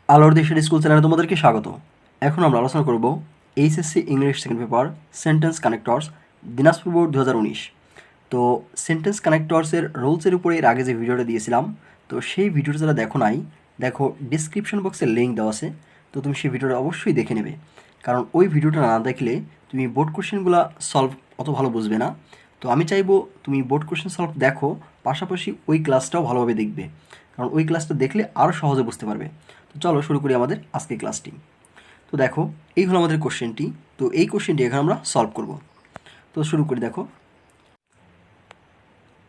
আলোর দেশের স্কুল চ্যানেলে তোমাদেরকে স্বাগত। এখন আমরা আলোচনা করব HSC English second paper sentence connectors Dinajpur board 2019। তো সেন্টেন্স কানেক্টরসের রুলসের উপরে এর আগে যে ভিডিওটা দিয়েছিলাম, তো সেই ভিডিওটা যারা দেখো নাই, দেখো ডিসক্রিপশন বক্সে লিঙ্ক দেওয়া আছে। তো তুমি সেই ভিডিওটা অবশ্যই দেখে নেবে, কারণ ওই ভিডিওটা না দেখলে তুমি বোর্ড কোশ্চেনগুলো সলভ অত ভালো বুঝবে না। তো আমি চাইবো তুমি বোর্ড কোশ্চেন সলভ দেখো, পাশাপাশি ওই ক্লাসটাও ভালোভাবে দেখবে, কারণ ওই ক্লাসটা দেখলে আরও সহজে বুঝতে পারবে। তো চলো শুরু করি আমাদের আজকের ক্লাসটি। তো দেখো, এই হলো আমাদের কোশ্চেনটি। তো এই কোশ্চেনটি এখন আমরা সলভ করব। তো শুরু করি। দেখো,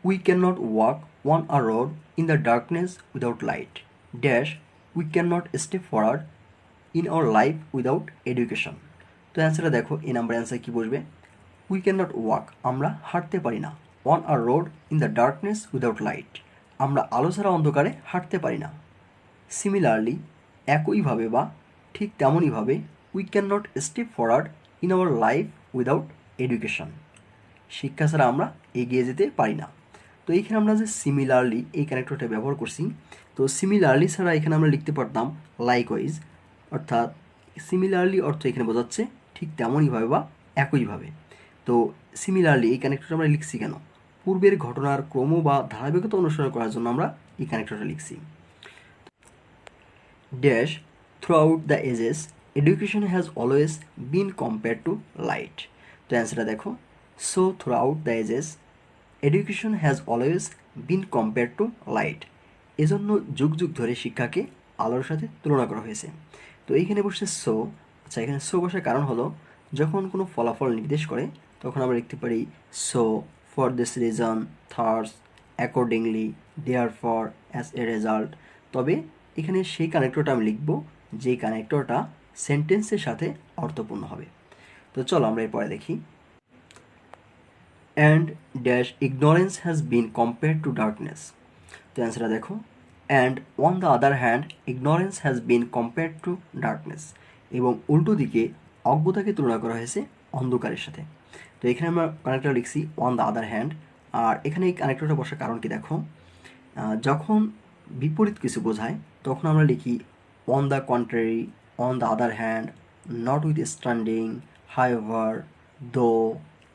we can not walk on a road in the darkness without light dash we can not step forward in our life without education. তো অ্যান্সারটা দেখো, এই নাম্বার অ্যান্সার কী বসবে? উই ক্যান নট ওয়াক, আমরা হাঁটতে পারি না, on a road in the darkness without light, আমরা আলো ছাড়া অন্ধকারে হাঁটতে পারি না। সিমিলারলি, একইভাবে বা ঠিক তেমনইভাবে, we can not step forward in our life without education, শিক্ষা ছাড়া আমরা এগিয়ে যেতে পারি না। তো এইখানে আমরা যে সিমিলারলি এই ক্যারেক্টারটা ব্যবহার করছি, তো সিমিলারলি ছাড়া এখানে আমরা লিখতে পারতাম লাইকওয়াইজ, অর্থাৎ সিমিলারলি অর্থ এখানে বোঝাচ্ছে ঠিক তেমনইভাবে বা একইভাবে। তো সিমিলারলি এই কানেক্টরটা আমরা লিখছি কেন? পূর্বের ঘটনার ক্রম বা ধারাবাহিকতা অনুসরণ করার জন্য আমরা এই কানেক্টরটা লিখছি। Dash throughout the ages education has always been compared to light. তো অ্যান্সারটা দেখো, so throughout the ages education has always been compare to light, এজন্য যুগ যুগ ধরে শিক্ষাকে আলোর সাথে তুলনা করা হয়েছে। তো এইখানে বসছে সো। আচ্ছা, এখানে সো বসার কারণ হলো, যখন কোনো ফলাফল নির্দেশ করে তখন আমরা লিখতে পারি so, for this reason, thus, accordingly, therefore, as a result. তবে এখানে সেই কানেক্টরটা আমি লিখব যেই কানেক্টরটা সেন্টেন্সের সাথে অর্থপূর্ণ হবে। তো চলো আমরা এরপরে দেখি। And dash ignorance has been compared two darkness. তো অ্যান্সারটা দেখো, and on the other hand ignorance has been compared two darkness, এবং উল্টো দিকে অজ্ঞতাকে তুলনা করা হয়েছে অন্ধকারের সাথে। তো এখানে আমরা কানেক্টর লিখছি অন দ্য আদার হ্যান্ড। আর এখানে এই কানেক্টরটা বসার কারণ কি দেখো, যখন বিপরীত কিছু বোঝায় তখন আমরা লিখি on the contrary, on the other hand, notwithstanding, however, though,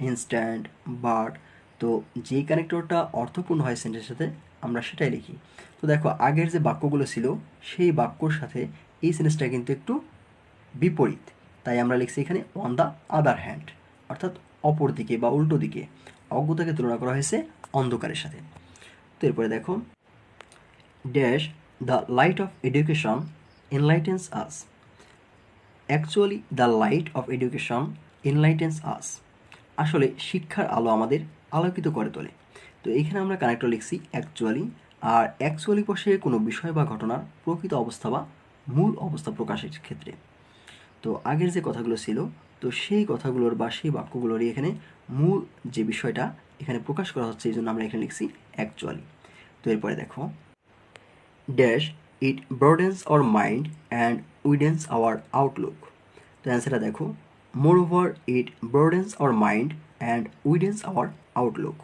instant, but. তো যেই কানেক্টরটা অর্থপূর্ণ হয় সেন্টেন্সের সাথে আমরা সেটাই লিখি। তো দেখো, আগের যে বাক্যগুলো ছিল সেই বাক্যর সাথে এই সেন্টেন্সটা কিন্তু একটু বিপরীত, তাই আমরা লিখছি এখানে অন দ্য আদার হ্যান্ড, অর্থাৎ অপর দিকে বা উল্টো দিকে অজ্ঞতাকে তুলনা করা হয়েছে অন্ধকারের সাথে। তো এরপরে দেখো, dash the light of education enlightens us. Actually the light of education enlightens us, আসলে শিক্ষার আলো আমাদের আলোকিত করে তোলে। তো এইখানে আমরা কানেক্টর লিখছি অ্যাকচুয়ালি। আর অ্যাকচুয়ালি বসে কোনো বিষয় বা ঘটনার প্রকৃত অবস্থা বা মূল অবস্থা প্রকাশের ক্ষেত্রে। তো আগের যে কথাগুলো ছিল, তো সেই কথাগুলোর বা সেই বাক্যগুলোরই এখানে মূল যে বিষয়টা এখানে প্রকাশ করা হচ্ছে, এই জন্য আমরা এখানে লিখছি অ্যাকচুয়ালি। তো এরপরে দেখো, dash it broadens our mind and widens our outlook. তো অ্যান্সারটা দেখো, moreover it broadens our mind and widens our outlook.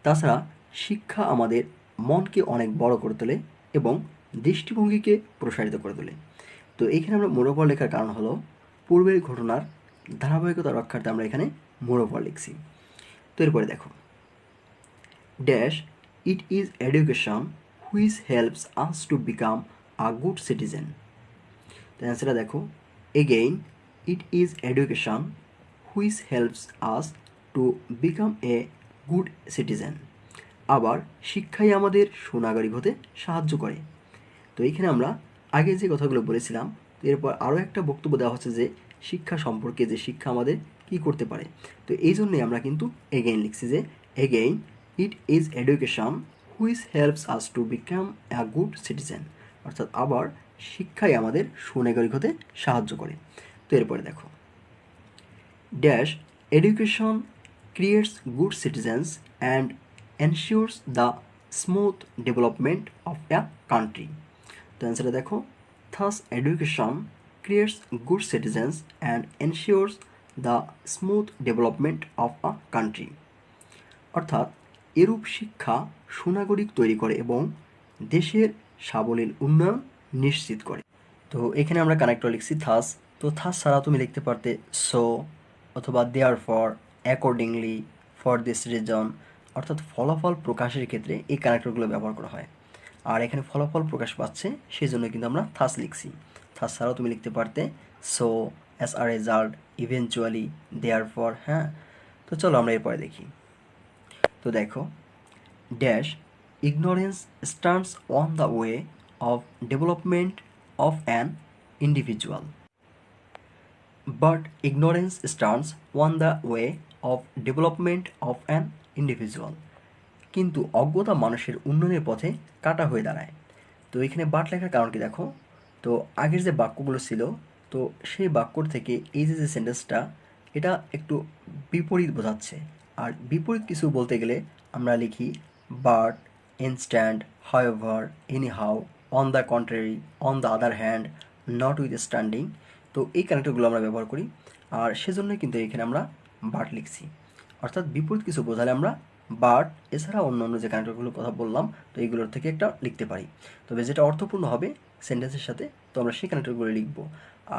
তাছাড়া শিক্ষা আমাদের মনকে অনেক বড় করে তোলে এবং দৃষ্টিভঙ্গিকে প্রসারিত করে তোলে। তো এইখানে আমরা মোর ওভার লেখার কারণ হলো, পূর্বের ঘটনার ধারাবাহিকতা রক্ষার্থে আমরা এখানে মোর ওভার লিখছি। তো এরপরে দেখো, dash it is education which helps us to become a good citizen. তো অ্যান্সারটা দেখো, again it is education which helps us to become a good citizen, আবার শিক্ষাই আমাদের সুনাগরিক হতে সাহায্য করে। তো এইখানে আমরা আগে যে কথাগুলো বলেছিলাম, এরপর আরও একটা বক্তব্য দেওয়া হচ্ছে যে শিক্ষা সম্পর্কে, যে শিক্ষা আমাদের কি করতে পারে। তো এই জন্যই আমরা কিন্তু এগেইন লিখছি, যে again it is education which helps us to become a good citizen, অর্থাৎ আবার শিক্ষাই আমাদের সুনাগরিক হতে সাহায্য করে। তো এরপরে দেখো, dash education creates good citizens and ensures the smooth development of a country. তো অ্যান্সারটা দেখো, thus education creates good citizens and ensures the smooth development of a country, অর্থাৎ এরূপ শিক্ষা সুনাগরিক তৈরি করে এবং দেশের সাবলীল উন্নয়ন নিশ্চিত করে। তো এখানে আমরা কানেক্টর লিখছি থাস। তো থাস ছাড়াও তুমি লিখতে পারতে সো অথবা therefore, accordingly, for this reason, অর্থাৎ ফলাফল প্রকাশের ক্ষেত্রে এই কানেক্টরগুলো ব্যবহার করা হয়। আর এখানে ফলাফল প্রকাশ পাচ্ছে সেই জন্য কিন্তু আমরা থাস লিখছি। থাস ছাড়াও তুমি লিখতে পারতে so, as a result, eventually, therefore. হ্যাঁ, তো চলো আমরা এরপরে দেখি। তো দেখো, dash ignorance stands on the way of development of an individual, but ignorance stands on the way of development of an individual. কিন্তু অজ্ঞতা মানুষের উন্নয়নের পথে কাঁটা হয়ে দাঁড়ায়। তো এখানে বাট লেখার কারণ কি দেখো, তো আগের যে বাক্যগুলো ছিল, তো সেই বাক্যর থেকে এই যে সেন্টেন্সটা, এটা একটু বিপরীত বোঝাচ্ছে। আর বিপরীত কিছু বলতে গেলে আমরা লিখি but, instant, however, anyhow, on the contrary, on the other hand, not with standing. তো এই কানেক্টরগুলো আমরা ব্যবহার করি, আর সেজন্যই কিন্তু এখানে আমরা বাট লিখছি। অর্থাৎ বিপরীত কিছু বোঝালে আমরা বাট এছাড়া অন্য অন্য যে কানেক্টরগুলোর কথা বললাম, তো এইগুলোর থেকে একটা লিখতে পারি। তবে যেটা অর্থপূর্ণ হবে সেন্টেন্সের সাথে, তো আমরা সেই কানেক্টরগুলো লিখব।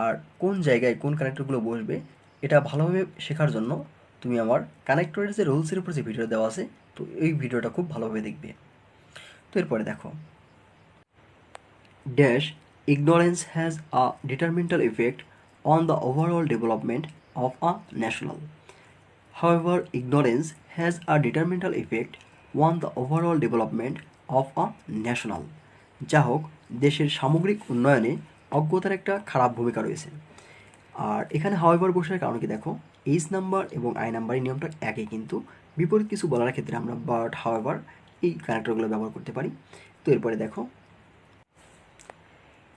আর কোন জায়গায় কোন কানেক্টরগুলো বসবে এটা ভালোভাবে শেখার জন্য তুমি আমার কানেক্টরের যে রুলসের উপর যে ভিডিও দেওয়া আছে, তো এই ভিডিওটা খুব ভালোভাবে দেখবে। তো এরপরে দেখো, dash ignorance has a detrimental effect on the overall development of a national. However, ignorance has a detrimental effect on the overall development of a national. যা হোক, দেশের সামগ্রিক উন্নয়নে অজ্ঞতার একটা খারাপ ভূমিকা রয়েছে। আর এখানে হাউএভার বসার কারণ কি দেখো, এইচ নাম্বার এবং আই নাম্বারের নিয়মটা একই, কিন্তু বিপরীত কিছু বলার ক্ষেত্রে আমরা বাট, হাউএভার এই কানেক্টরগুলো ব্যবহার করতে পারি। তো এরপরে দেখো,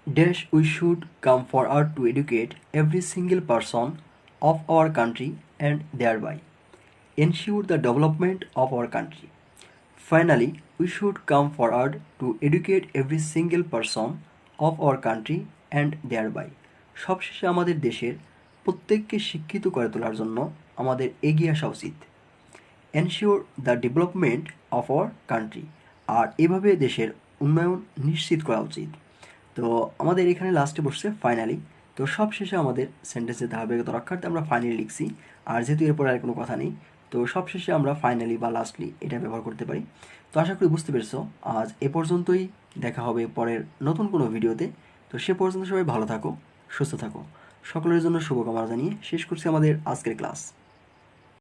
dash we should come forward to educate every single person of our country and thereby ensure the development of our country. Finally, we should come forward to educate every single person of our country and thereby সবশেষে আমাদের দেশের প্রত্যেককে শিক্ষিত করে তোলার জন্য আমাদের এগিয়ে আসা উচিত। Ensure the development of our country, আর এভাবে দেশের উন্নয়ন নিশ্চিত করা উচিত। তো আমাদের এখানে লাস্টে বসছে ফাইনালি। তো সব শেষে আমাদের সেন্টেন্সের ধারাবাহিকতা রক্ষার্থে আমরা ফাইনালি লিখছি। আর যেহেতু এরপর আর কোনো কথা নেই, তো সব শেষে আমরা ফাইনালি বা লাস্টলি এটা ব্যবহার করতে পারি। তো আশা করি বুঝতে পেরেছো। আজ এ পর্যন্তই, দেখা হবে পরের নতুন কোনো ভিডিওতে। তো সে পর্যন্ত সবাই ভালো থাকো, সুস্থ থাকো। সকলের জন্য শুভকামনা জানিয়ে শেষ করছি আমাদের আজকের ক্লাস।